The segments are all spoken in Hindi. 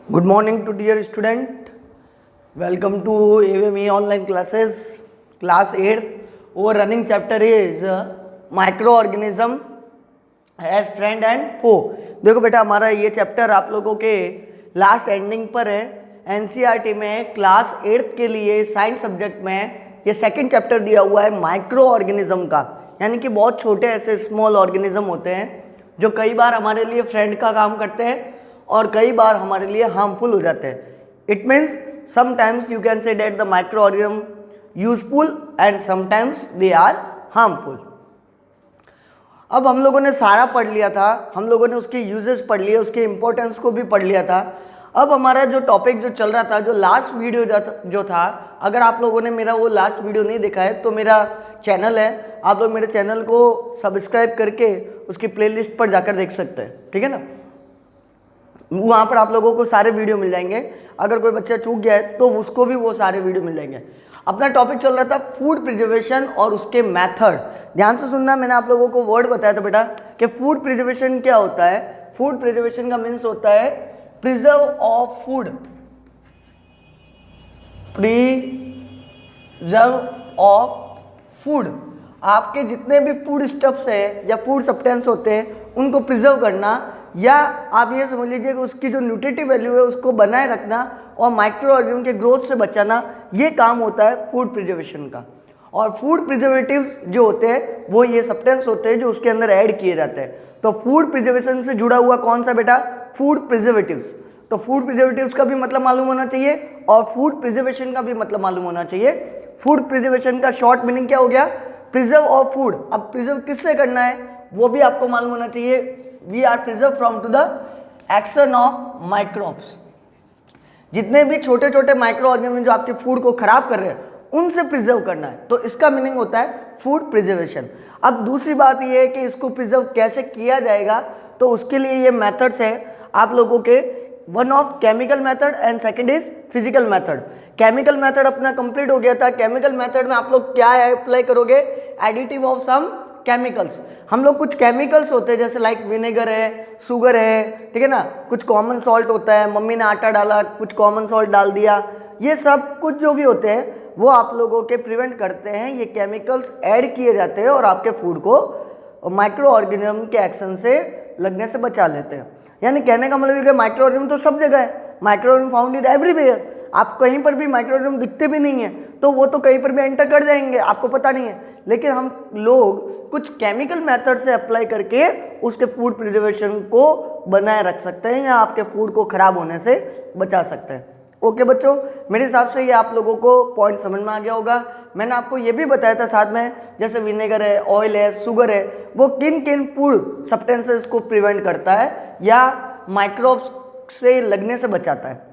Good morning to dear student. Welcome to AVME online classes, class 8. Our running chapter is microorganism as friend and foe. देखो बेटा हमारा ये चैप्टर आप लोगों के लास्ट एंडिंग पर है। एनसीईआरटी में क्लास 8 के लिए साइंस सब्जेक्ट में ये सेकंड चैप्टर दिया हुआ है माइक्रो ऑर्गेनिज्म का, यानी कि बहुत छोटे ऐसे स्मॉल ऑर्गेनिज्म होते हैं जो कई बार हमारे लिए फ्रेंड का काम करते हैं और कई बार हमारे लिए हार्मफुल हो जाते हैं। It means sometimes you can say that the microorganism useful and sometimes they are harmful. अब हम लोगों ने सारा पढ़ लिया था, हम लोगों ने उसके यूजेस पढ़ लिए, उसके इम्पोर्टेंस को भी पढ़ लिया था। अब हमारा जो टॉपिक जो चल रहा था, जो लास्ट वीडियो जो था, अगर आप लोगों ने मेरा वो लास्ट वीडियो नहीं देखा है तो मेरा चैनल है, आप लोग मेरे चैनल को सब्सक्राइब करके उसकी प्लेलिस्ट पर जाकर देख सकते हैं, ठीक है ना। वहाँ पर आप लोगों को सारे वीडियो मिल जाएंगे। अगर कोई बच्चा चूक गया है तो उसको भी वो सारे वीडियो मिल जाएंगे। अपना टॉपिक चल रहा था फूड प्रिजर्वेशन और उसके मेथड। ध्यान से सुनना, मैंने आप लोगों को वर्ड बताया था बेटा कि फूड प्रिजर्वेशन क्या होता है। फूड प्रिजर्वेशन का मीन्स होता है preserve of food, preserve of food. आपके जितने भी फूड स्टफ्स है या फूड सब्सटेंस होते हैं उनको प्रिजर्व करना, या आप ये समझ लीजिए कि उसकी जो न्यूट्रिटिव वैल्यू है उसको बनाए रखना और माइक्रो ऑर्गेनिज्म के ग्रोथ से बचाना, ये काम होता है फूड प्रिजर्वेशन का। और फूड प्रिजर्वेटिव्स जो होते हैं वो ये सब्सटेंस होते हैं जो उसके अंदर ऐड किए जाते हैं। तो फूड प्रिजर्वेशन से जुड़ा हुआ कौन सा बेटा? Food preservatives. तो फूड प्रिजर्वेटिव्स का भी मतलब मालूम होना चाहिए और फूड प्रिजर्वेशन का भी मतलब मालूम होना चाहिए। फूड प्रिजर्वेशन का शॉर्ट मीनिंग क्या हो गया? Preserve of food. अब प्रिजर्व किससे करना है वो भी आपको मालूम होना चाहिए। We are preserve from to the action of microbes. जितने भी छोटे छोटे माइक्रो ऑर्गेनिज्म जो आपके फूड को खराब कर रहे हैं उनसे प्रिजर्व करना है, तो इसका मीनिंग होता है फूड प्रिजर्वेशन। अब दूसरी बात यह है कि इसको प्रिजर्व कैसे किया जाएगा, तो उसके लिए ये मेथड्स है आप लोगों के। One of chemical method and second is physical method. Chemical method अपना कंप्लीट हो गया था। केमिकल मेथड में आप लोग क्या अप्लाई करोगे? Additive of some chemicals. हम लोग कुछ केमिकल्स होते हैं जैसे लाइक विनेगर है, शुगर है, ठीक है ना, कुछ कॉमन सॉल्ट होता है, मम्मी ने आटा डाला कुछ कॉमन सॉल्ट डाल दिया, ये सब कुछ जो भी होते हैं वो आप लोगों के प्रिवेंट करते हैं। ये केमिकल्स ऐड किए जाते हैं और आपके फूड को माइक्रो ऑर्गेनिज्म के एक्शन से लगने से बचा लेते हैं। यानी कहने का मतलब है कि माइक्रो ऑर्गेनिज्म तो सब जगह है, micro organism found in everywhere. आप कहीं पर भी माइक्रो ऑर्गेनिज्म दिखते भी नहीं है तो वो तो कहीं पर भी एंटर कर जाएंगे, आपको पता नहीं है। लेकिन हम लोग कुछ केमिकल मेथड से अप्लाई करके उसके फूड प्रिजर्वेशन को बनाए रख सकते हैं या आपके फूड को खराब होने से बचा सकते हैं। ओके बच्चों, मेरे हिसाब से ये आप लोगों को पॉइंट समझ में आ गया होगा। मैंने आपको ये भी बताया था साथ में, जैसे विनेगर है, ऑयल है, शुगर है, वो किन किन फूड सब्सटेंसेस को प्रिवेंट करता है या माइक्रोब्स से लगने से बचाता है।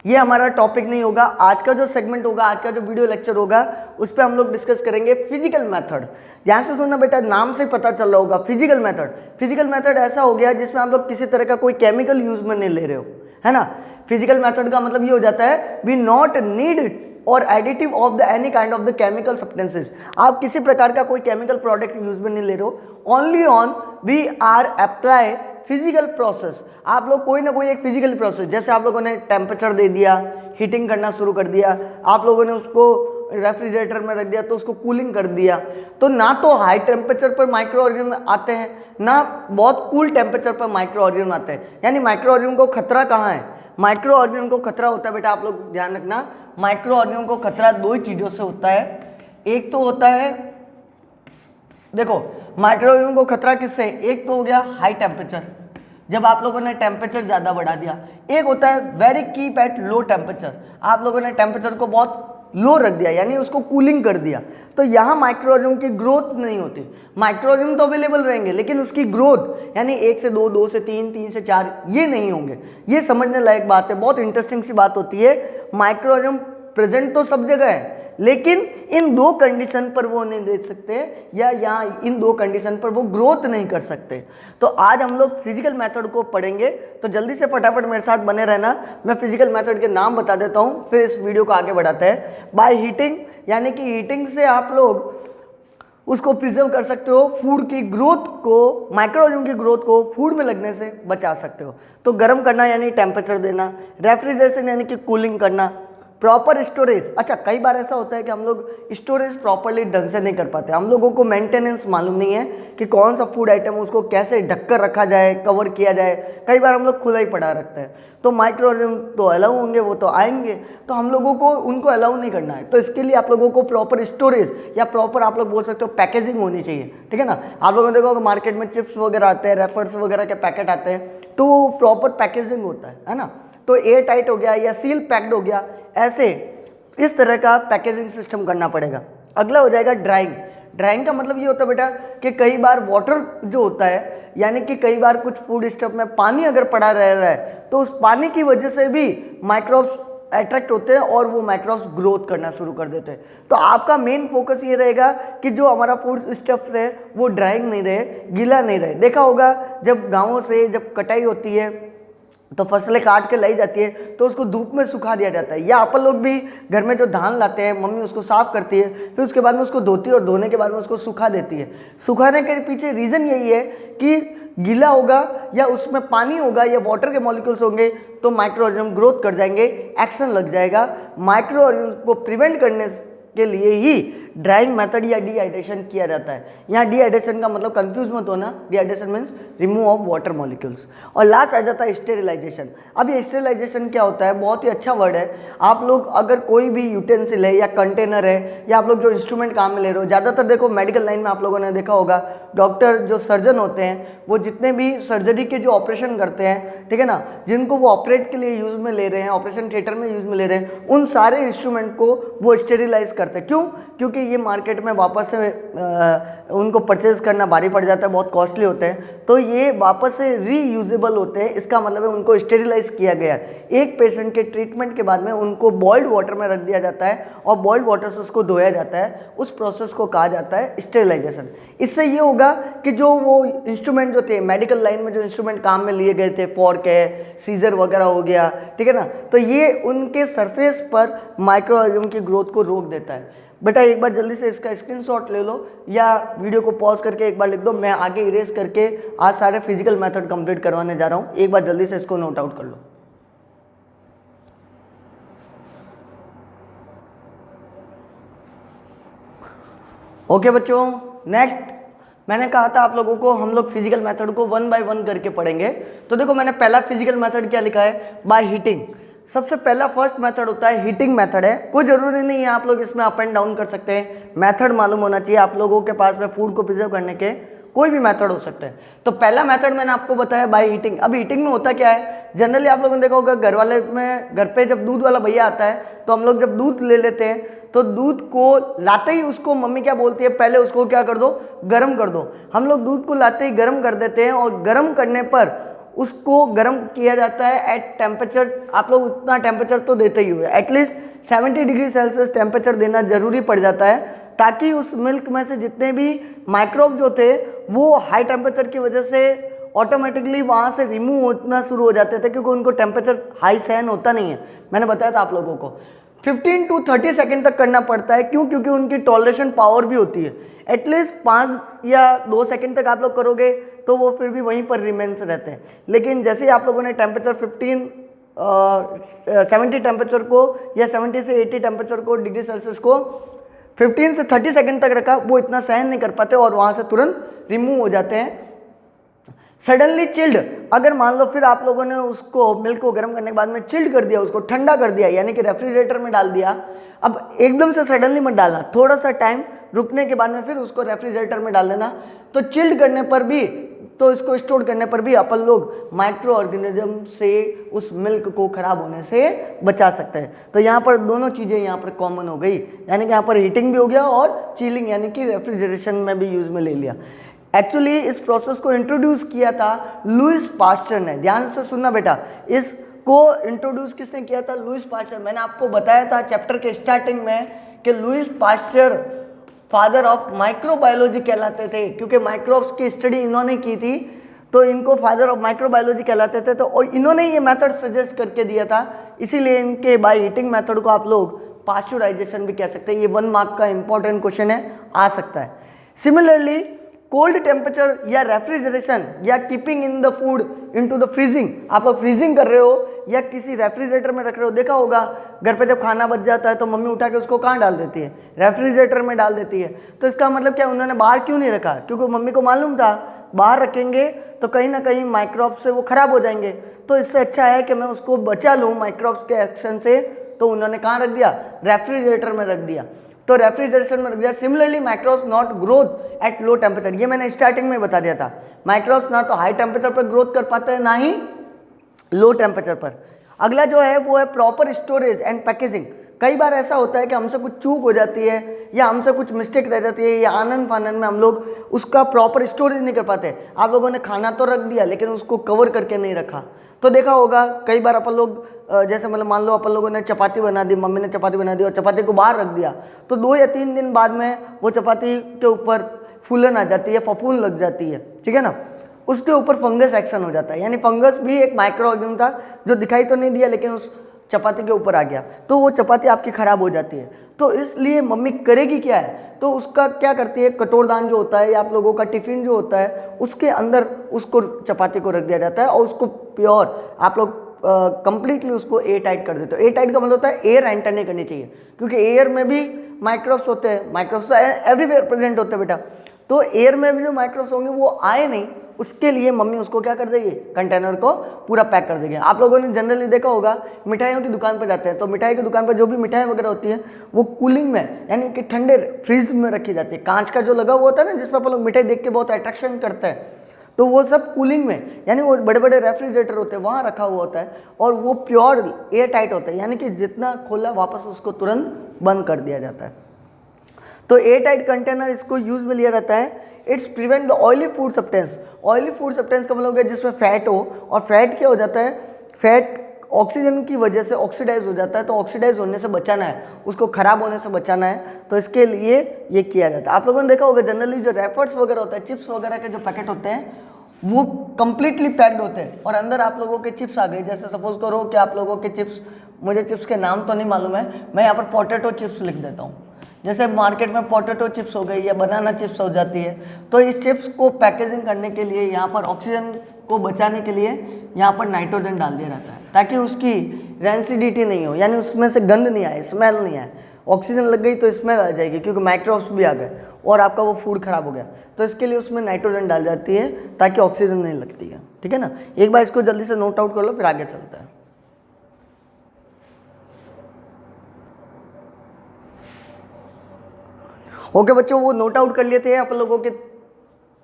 ये हमारा टॉपिक नहीं होगा। आज का जो सेगमेंट होगा, आज का जो वीडियो लेक्चर होगा, उस पर हम लोग डिस्कस करेंगे फिजिकल मेथड। ध्यान से सुनना बेटा, नाम से पता चल रहा होगा फिजिकल मेथड। फिजिकल मेथड ऐसा हो गया जिसमें आप लोग किसी तरह का कोई केमिकल यूज में नहीं ले रहे हो, है ना। फिजिकल मेथड का मतलब ये हो जाता है वी नॉट नीड और additive of the any kind of the chemical substances. आप किसी प्रकार का कोई केमिकल प्रोडक्ट यूज में नहीं ले रहे हो। Only on we are apply physical process. आप लोग कोई ना कोई एक फिजिकल प्रोसेस, जैसे आप लोगों ने टेम्परेचर दे दिया, हीटिंग करना शुरू कर दिया, आप लोगों ने उसको रेफ्रिजरेटर में रख दिया तो उसको कूलिंग कर दिया, तो ना तो हाई टेम्परेचर पर माइक्रो ऑर्गेनिज्म आते हैं ना बहुत कूल टेम्परेचर पर माइक्रो ऑर्गेनिज्म आते हैं। यानी माइक्रो ऑर्गेनिज्म को खतरा कहाँ है? माइक्रो ऑर्गेनिज्म को खतरा होता है बेटा, आप लोग ध्यान रखना, माइक्रो ऑर्गेनिज्म को खतरा दो ही चीज़ों से होता है। एक तो होता है, देखो माइक्रो ऑर्गेनिज्म को खतरा किससे? एक तो हो गया हाई टेम्परेचर, जब आप लोगों ने टेम्परेचर ज़्यादा बढ़ा दिया। एक होता है very keep at low temperature, आप लोगों ने टेम्परेचर को बहुत लो रख दिया यानी उसको कूलिंग कर दिया, तो यहाँ माइक्रो ऑर्गेनिज्म की ग्रोथ नहीं होती। माइक्रो ऑर्गेनिज्म तो अवेलेबल रहेंगे लेकिन उसकी ग्रोथ यानी 1 से 2, 2 से 3, 3 से 4 ये नहीं होंगे। ये समझने लायक बात है, बहुत इंटरेस्टिंग सी बात होती है। माइक्रो ऑर्गेनिज्म प्रेजेंट तो सब जगह है लेकिन इन दो कंडीशन पर वो नहीं दे सकते या यहाँ इन दो कंडीशन पर वो ग्रोथ नहीं कर सकते। तो आज हम लोग फिजिकल मेथड को पढ़ेंगे, तो जल्दी से फटाफट मेरे साथ बने रहना। मैं फिजिकल मेथड के नाम बता देता हूँ फिर इस वीडियो को आगे बढ़ाते हैं। बाय हीटिंग, यानी कि हीटिंग से आप लोग उसको प्रिजर्व कर सकते हो, फूड की ग्रोथ को, माइक्रो ऑर्गेनिज्म की ग्रोथ को फूड में लगने से बचा सकते हो। तो गर्म करना यानी टेम्परेचर देना, रेफ्रिजरेशन यानी कि कूलिंग करना, प्रॉपर स्टोरेज। अच्छा, कई बार ऐसा होता है कि हम लोग स्टोरेज प्रॉपरली ढंग से नहीं कर पाते, हम लोगों को मेंटेनेंस मालूम नहीं है कि कौन सा फूड आइटम उसको कैसे ढककर रखा जाए, कवर किया जाए। कई बार हम लोग खुला ही पड़ा रखते हैं। तो माइक्रो ऑर्गेनिज्म तो अलाउ होंगे, वो तो आएंगे, तो हम लोगों को उनको अलाउ नहीं करना है। तो इसके लिए आप लोगों को प्रॉपर स्टोरेज या प्रॉपर आप लोग बोल सकते हो पैकेजिंग होनी चाहिए, ठीक है ना। आप लोगों ने देखा होगा मार्केट में चिप्स वगैरह आते हैं, रेफर्स वगैरह के पैकेट आते हैं, तो वो प्रॉपर पैकेजिंग होता है ना। तो एयर टाइट हो गया या सील पैक्ड हो गया, ऐसे इस तरह का पैकेजिंग सिस्टम करना पड़ेगा। अगला हो जाएगा ड्राइंग। ड्राइंग का मतलब ये होता है बेटा कि कई बार वाटर जो होता है, यानी कि कई बार कुछ फूड स्टफ में पानी अगर पड़ा रह रहा है तो उस पानी की वजह से भी माइक्रोब्स अट्रैक्ट होते हैं और वो माइक्रोब्स ग्रोथ करना शुरू कर देते हैं। तो आपका मेन फोकस ये रहेगा कि जो हमारा फूड स्टफ्स है वो ड्राइंग नहीं रहे, गीला नहीं रहे। देखा होगा जब गाँवों से जब कटाई होती है तो फसलें काट के लाई जाती है तो उसको धूप में सुखा दिया जाता है, या अपन लोग भी घर में जो धान लाते हैं मम्मी उसको साफ करती है, फिर उसके बाद में उसको धोती है और धोने के बाद में उसको सुखा देती है। सुखाने के पीछे रीज़न यही है कि गीला होगा या उसमें पानी होगा या वाटर के मॉलिक्यूल्स होंगे तो माइक्रो ऑर्गेनिज्म ग्रोथ कर जाएंगे, एक्शन लग जाएगा। माइक्रो ऑर्गेनिज्म को प्रिवेंट करने के लिए ही ड्राइंग मेथड या डिहाइड्रेशन किया जाता है। यहाँ डिहाइड्रेशन का मतलब कंफ्यूज मत होना, dehydration means remove of water molecules. और लास्ट आ जाता है स्टेरिलाइजेशन। अब ये स्टेरिलाइजेशन क्या होता है, बहुत ही अच्छा वर्ड है। आप लोग अगर कोई भी यूटेंसिल है या कंटेनर है या आप लोग जो इंस्ट्रूमेंट काम में ले रहे हो, ज़्यादातर देखो मेडिकल लाइन में आप लोगों ने देखा होगा डॉक्टर जो सर्जन होते हैं वो जितने भी सर्जरी के जो ऑपरेशन करते हैं, ठीक है ना, जिनको वो ऑपरेट के लिए यूज़ में ले रहे हैं, ऑपरेशन थिएटर में यूज़ में ले रहे हैं, उन सारे इंस्ट्रूमेंट को वो स्टेरिलाइज करते हैं। क्यों? क्योंकि ये मार्केट में वापस से उनको परचेज करना भारी पड़ जाता है, बहुत कॉस्टली होते हैं, तो ये वापस से रीयूजेबल होते हैं। इसका मतलब है उनको स्टेरिलाइज किया गया। एक पेशेंट के ट्रीटमेंट के बाद में उनको बॉइल्ड वाटर में रख दिया जाता है और बॉइल्ड वाटर से उसको धोया जाता है। उस प्रोसेस को कहा जाता है स्टेरिलाइजेशन। इससे ये होगा कि जो वो इंस्ट्रूमेंट जो थे मेडिकल लाइन में, जो इंस्ट्रूमेंट काम में लिए गए थे, फॉर्क है, सीजर वगैरह हो गया, ठीक है ना, तो ये उनके सरफेस पर माइक्रो ऑर्गेनिज्म की ग्रोथ को रोक देता है। बेटा एक बार जल्दी से इसका स्क्रीनशॉट ले लो या वीडियो को पॉज करके एक बार लिख दो। मैं आगे इरेज करके आज सारे फिजिकल मेथड कंप्लीट करवाने जा रहा हूँ। एक बार जल्दी से इसको नोट आउट कर लो। ओके बच्चों, नेक्स्ट मैंने कहा था आप लोगों को हम लोग फिजिकल मेथड को 1 बाय 1 करके पढ़ेंगे। तो देखो मैंने पहला फिजिकल मेथड क्या लिखा है, बाय हीटिंग। सबसे पहला फर्स्ट मेथड होता है हीटिंग मेथड है। कोई ज़रूरी नहीं है आप लोग इसमें अप एंड डाउन कर सकते हैं, मेथड मालूम होना चाहिए आप लोगों के पास में। फूड को प्रिजर्व करने के कोई भी मेथड हो सकता है। तो पहला मेथड मैंने आपको बताया बाय हीटिंग। अब हीटिंग में होता क्या है, जनरली आप लोगों ने देखा होगा घर वाले में, घर पे जब दूध वाला भैया आता है तो हम लोग जब दूध ले लेते हैं तो दूध को लाते ही उसको मम्मी क्या बोलती है, पहले उसको क्या कर दो, गर्म कर दो। हम लोग दूध को लाते ही गर्म कर देते हैं और गर्म करने पर उसको गर्म किया जाता है एट टेम्परेचर। आप लोग उतना टेम्परेचर तो देते ही हुए, एटलीस्ट 70 डिग्री सेल्सियस टेम्परेचर देना जरूरी पड़ जाता है, ताकि उस मिल्क में से जितने भी माइक्रोब जो थे वो हाई टेम्परेचर की वजह से ऑटोमेटिकली वहाँ से रिमूव होना शुरू हो जाते थे, क्योंकि उनको टेम्परेचर हाई सहन होता नहीं है। मैंने बताया था आप लोगों को 15 to 30 सेकेंड तक करना पड़ता है। क्यों? क्योंकि उनकी टॉलरेशन पावर भी होती है। एटलीस्ट 5 या 2 सेकेंड तक आप लोग करोगे तो वो फिर भी वहीं पर रिमेंस रहते हैं। लेकिन जैसे ही आप लोगों ने टेम्परेचर 70 टेम्परेचर को या 70 से 80 टेम्परेचर को डिग्री सेल्सियस को 15 से 30 सेकेंड तक रखा, वो इतना सहन नहीं कर पाते और वहाँ से तुरंत रिमूव हो जाते हैं। सडनली चिल्ड, अगर मान लो फिर आप लोगों ने उसको मिल्क को गर्म करने के बाद में चिल्ड कर दिया, उसको ठंडा कर दिया, यानी कि रेफ्रिजरेटर में डाल दिया। अब एकदम से सडनली मत डालना, थोड़ा सा टाइम रुकने के बाद में फिर उसको रेफ्रिजरेटर में डाल देना। तो चिल्ड करने पर भी, तो इसको स्टोर करने पर भी अपन लोग माइक्रो ऑर्गेनिज्म से उस मिल्क को खराब होने से बचा सकते हैं। तो यहाँ पर दोनों चीज़ें यहाँ पर कॉमन हो गई, यानी कि यहाँ पर हीटिंग भी हो गया और चिलिंग यानी कि रेफ्रिजरेशन में भी यूज़ में ले लिया। एक्चुअली इस प्रोसेस को इंट्रोड्यूस किया था लुईस पास्चर ने। ध्यान से सुनना बेटा, इसको इंट्रोड्यूस किसने किया था? Lewis pasture. मैंने आपको बताया था चैप्टर के स्टार्टिंग में कि Lewis pasture father of microbiology कहलाते थे, क्योंकि माइक्रोब्स की स्टडी इन्होंने की थी, तो इनको फादर ऑफ माइक्रोबायोलॉजी कहलाते थे। तो इन्होंने ये मेथड सजेस्ट करके दिया था, इसीलिए इनके बाय हीटिंग मेथड को आप लोग पास्चराइजेशन भी कह सकते हैं। ये 1 मार्क का इंपॉर्टेंट क्वेश्चन है, आ सकता है। सिमिलरली कोल्ड टेम्परेचर या रेफ्रिजरेशन या keeping in the food into the freezing, आप फ्रीजिंग कर रहे हो या किसी रेफ्रिजरेटर में रख रहे हो। देखा होगा घर पे जब खाना बच जाता है तो मम्मी उठा के उसको कहाँ डाल देती है, रेफ्रिजरेटर में डाल देती है। तो इसका मतलब क्या, उन्होंने बाहर क्यों नहीं रखा, क्योंकि मम्मी को मालूम था बाहर रखेंगे तो कहीं ना कहीं माइक्रोब से वो खराब हो जाएंगे, तो इससे अच्छा है कि मैं उसको बचा लूँ माइक्रोब के एक्शन से। तो उन्होंने कहाँ रख दिया, रेफ्रिजरेटर में रख दिया, तो रेफ्रिजरेशन में रख दिया। Similarly microbes not growth at low temperature, ये मैंने स्टार्टिंग में बता दिया था। माइक्रोब्स ना तो हाई टेम्परेचर पर ग्रोथ कर पाते हैं ना ही लो टेम्परेचर पर। अगला जो है वो है प्रॉपर स्टोरेज एंड पैकेजिंग। कई बार ऐसा होता है कि हमसे कुछ चूक हो जाती है या हमसे कुछ मिस्टेक रह जाती है या आनंद फानन में हम लोग उसका प्रॉपर स्टोरेज नहीं कर पाते। आप लोगों ने खाना तो रख दिया लेकिन उसको कवर करके नहीं रखा। तो देखा होगा कई बार अपन लोग जैसे मतलब मान लो अपन लोगों ने चपाती बना दी, मम्मी ने चपाती बना दी और चपाती को बाहर रख दिया, तो 2 या 3 दिन बाद में वो चपाती के ऊपर फूलन आ जाती है, फफूंद लग जाती है, ठीक है ना। उसके ऊपर फंगस एक्शन हो जाता है, यानी फंगस भी एक माइक्रो ऑर्गेनिज्म था जो दिखाई तो नहीं दिया लेकिन उस चपाती के ऊपर आ गया, तो वो चपाती आपकी ख़राब हो जाती है। तो इसलिए मम्मी करेगी क्या है, तो उसका क्या करती है, कटोरदान जो होता है या आप लोगों का टिफ़िन जो होता है उसके अंदर उसको चपाती को रख दिया जाता है और उसको प्योर आप लोग कंप्लीटली उसको एयर टाइट कर देते हो। एयर टाइट का मतलब होता है एयर एंटर नहीं करनी चाहिए, क्योंकि एयर में भी माइक्रोब्स होते हैं, माइक्रोब्स एवरीवेयर प्रेजेंट होते हैं बेटा, तो एयर में भी जो माइक्रोब्स होंगे वो आए नहीं, उसके लिए मम्मी उसको क्या कर देगी, कंटेनर को पूरा पैक कर देगी। आप लोगों ने जनरली देखा होगा मिठाइयों की दुकान पर जाते हैं तो मिठाई की दुकान पर जो भी मिठाई वगैरह होती है वो कूलिंग में यानी कि ठंडे फ्रीज में रखी जाती है। कांच का जो लगा हुआ होता है ना जिस पर आप लोग मिठाई देख के बहुत अट्रैक्शन करते हैं, तो वो सब कूलिंग में यानी वो बड़े बड़े रेफ्रिजरेटर होते हैं वहाँ रखा हुआ होता है और वो प्योर एयर टाइट होता है, यानी कि जितना खोला वापस उसको तुरंत बंद कर दिया जाता है। तो एयर टाइट कंटेनर इसको यूज में लिया जाता है। It's prevent the oily food substance. Oily food substance का मतलब है जिसमें फैट हो, और फैट क्या हो जाता है, फैट ऑक्सीजन की वजह से ऑक्सीडाइज हो जाता है, तो ऑक्सीडाइज होने से बचाना है, उसको खराब होने से बचाना है, तो इसके लिए ये किया जाता है। आप लोगों ने देखा होगा जनरली जो रैपर्स वगैरह होता है, चिप्स वगैरह के जो पैकेट होते हैं वो कंप्लीटली पैक्ड होते हैं और अंदर आप लोगों के चिप्स आ गए। जैसे सपोज करो कि आप लोगों के चिप्स, मुझे चिप्स के नाम तो नहीं मालूम है, मैं यहाँ पर पोटैटो चिप्स लिख देता हूँ। जैसे मार्केट में पोटैटो चिप्स हो गई या बनाना चिप्स हो जाती है, तो इस चिप्स को पैकेजिंग करने के लिए यहाँ पर ऑक्सीजन को बचाने के लिए यहाँ पर नाइट्रोजन डाल दिया जाता है ताकि उसकी रेंसिडिटी नहीं हो, यानी उसमें से गंध नहीं आए, स्मेल नहीं आए। ऑक्सीजन लग गई तो स्मेल आ जाएगी क्योंकि माइक्रोब्स भी आ गए और आपका वो फूड खराब हो गया, तो इसके लिए उसमें नाइट्रोजन डाल जाती है ताकि ऑक्सीजन नहीं लगती है, ठीक है ना। एक बार इसको जल्दी से नोट आउट कर लो फिर आगे चलता है। ओके बच्चों, वो नोट आउट कर लिए थे अपन लोगों के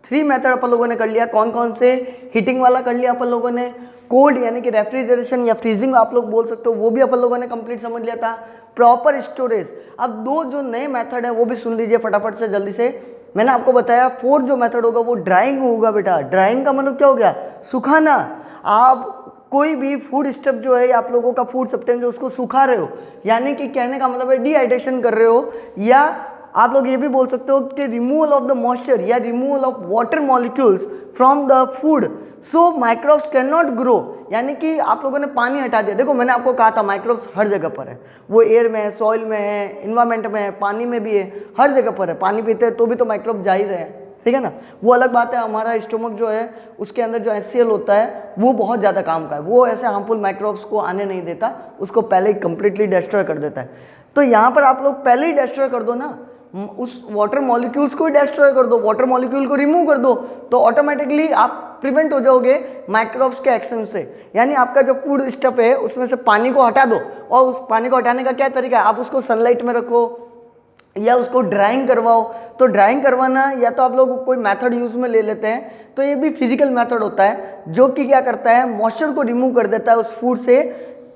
3 मेथड अपन लोगों ने कर लिया। कौन कौन से, हीटिंग वाला कर लिया अपन लोगों ने, कोल्ड यानी कि रेफ्रिजरेशन या फ्रीजिंग आप लोग बोल सकते हो वो भी अपन लोगों ने कंप्लीट समझ लिया था, प्रॉपर स्टोरेज। अब 2 जो नए मेथड है वो भी सुन लीजिए फटाफट से जल्दी से। मैंने आपको बताया 4 जो मेथड होगा वो ड्राइंग होगा बेटा। ड्राइंग का मतलब क्या हो गया, सुखाना। आप कोई भी फूड स्टफ जो है आप लोगों का फूड सब्सटेंस जो उसको सुखा रहे हो, यानी कि कहने का मतलब है डिहाइड्रेशन कर रहे हो, या आप लोग ये भी बोल सकते हो कि रिमूवल ऑफ द मॉइस्चर या removal of water molecules from the food so microbes can not grow, यानी कि आप लोगों ने पानी हटा दिया। देखो मैंने आपको कहा था माइक्रोब्स हर जगह पर है, वो एयर में है, सॉइल में है, इन्वायरमेंट में है, पानी में भी है, हर जगह पर है। पानी पीते हैं तो भी तो माइक्रोब जा ही रहे हैं, ठीक है ना। वो अलग बात है, हमारा स्टोमक जो है उसके अंदर जो HCl होता है वो बहुत ज़्यादा काम का है, वो ऐसे हार्मफुल माइक्रोब्स को आने नहीं देता, उसको पहले ही कंप्लीटली डिस्ट्रॉय कर देता है। तो यहाँ पर आप लोग पहले ही डिस्ट्रॉय कर दो ना, उस वाटर मॉलिक्यूल्स को डिस्ट्रॉय कर दो, वाटर मॉलिक्यूल को रिमूव कर दो, तो ऑटोमेटिकली आप प्रिवेंट हो जाओगे माइक्रोब्स के एक्शन से। यानी आपका जो फूड स्टफ है उसमें से पानी को हटा दो, और उस पानी को हटाने का क्या तरीका है, आप उसको सनलाइट में रखो या उसको ड्राइंग करवाओ। तो ड्राइंग करवाना या तो आप लोग कोई मेथड यूज में ले लेते हैं, तो ये भी फिजिकल मेथड होता है जो कि क्या करता है, मॉइस्चर को रिमूव कर देता है उस फूड से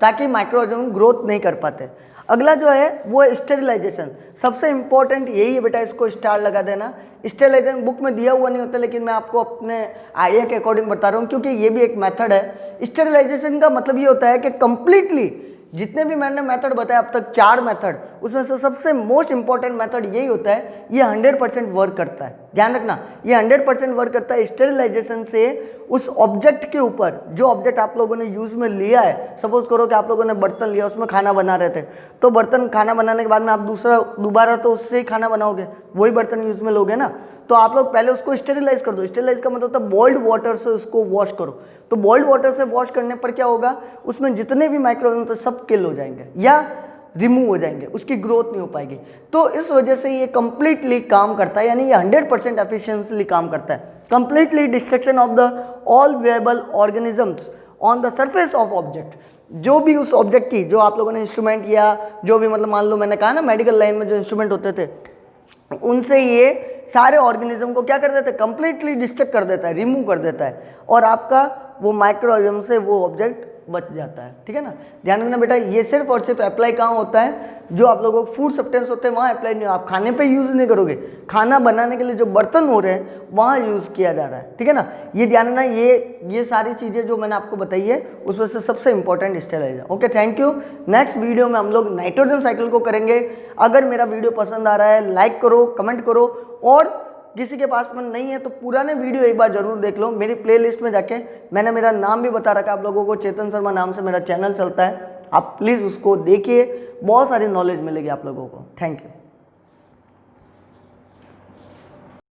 ताकि माइक्रोऑर्गेनिज्म ग्रोथ नहीं कर पाते। अगला जो है वो है स्टेरिलाइजेशन। सबसे इंपॉर्टेंट यही है बेटा, इसको स्टार लगा देना। स्टेरिलाइजेशन बुक में दिया हुआ नहीं होता, लेकिन मैं आपको अपने आइडिया के अकॉर्डिंग बता रहा हूँ क्योंकि ये भी एक मेथड है। स्टेरिलाइजेशन का मतलब ये होता है कि कंप्लीटली जितने भी मैंने मेथड बताया अब तक 4 मेथड, उसमें से सबसे मोस्ट इंपॉर्टेंट मेथड यही होता है, ये 100% वर्क करता है। ध्यान रखना, ये 100% वर्क करता है। स्टेरिलाइजेशन से उस ऑब्जेक्ट के ऊपर, जो ऑब्जेक्ट आप लोगों ने यूज में लिया है, सपोज करो कि आप लोगों ने बर्तन लिया, उसमें खाना बना रहे थे, तो बर्तन खाना बनाने के बाद में आप दोबारा तो उससे ही खाना बनाओगे, वही बर्तन यूज में लोगे ना, तो आप लोग पहले उसको स्टेरिलाइज कर दो। स्टेरिलाइज का मतलब होता है बोल्ड वाटर से उसको वॉश करो। तो बोल्ड वाटर से वॉश करने पर क्या होगा, उसमें जितने भी माइक्रो ऑर्गेनिज्म सब किल हो जाएंगे या रिमूव हो जाएंगे, उसकी ग्रोथ नहीं हो पाएगी। तो इस वजह से ये कंप्लीटली काम करता है, यानी ये 100% एफिशिएंटली काम करता है। Completely destruction of the all viable organisms on the surface of object. जो भी उस ऑब्जेक्ट की, जो आप लोगों ने इंस्ट्रूमेंट या जो भी मतलब मान लो मैंने कहा ना मेडिकल लाइन में जो इंस्ट्रूमेंट होते थे, उनसे ये सारे ऑर्गेनिज्म को क्या कर देता है, कंप्लीटली डिस्ट्रक्ट कर देता है, रिमूव कर देता है, और आपका वो माइक्रो ऑर्गेनिज्म से वो ऑब्जेक्ट बच जाता है। ठीक है ना, ध्यान रखना बेटा, ये सिर्फ और सिर्फ अप्लाई कहाँ होता है, जो आप लोगों को फूड सब्सटेंस होते हैं वहाँ अप्लाई नहीं हो। आप खाने पे यूज़ नहीं करोगे, खाना बनाने के लिए जो बर्तन हो रहे हैं वहाँ यूज़ किया जा रहा है। ठीक है ना, ये ध्यान रखना, ये सारी चीज़ें जो मैंने आपको बताई है उसमें से सबसे important sterilizer. Okay, thank you. Next video में हम लोग नाइट्रोजन साइकिल को करेंगे। अगर मेरा वीडियो पसंद आ रहा है लाइक करो, कमेंट करो, और किसी के पास में नहीं है तो पुराने वीडियो एक बार जरूर देख लो। मेरी प्लेलिस्ट में जाके मैंने मेरा नाम भी बता रखा है आप लोगों को, चेतन शर्मा नाम से मेरा चैनल चलता है, आप प्लीज़ उसको देखिए, बहुत सारी नॉलेज मिलेगी आप लोगों को। Thank you.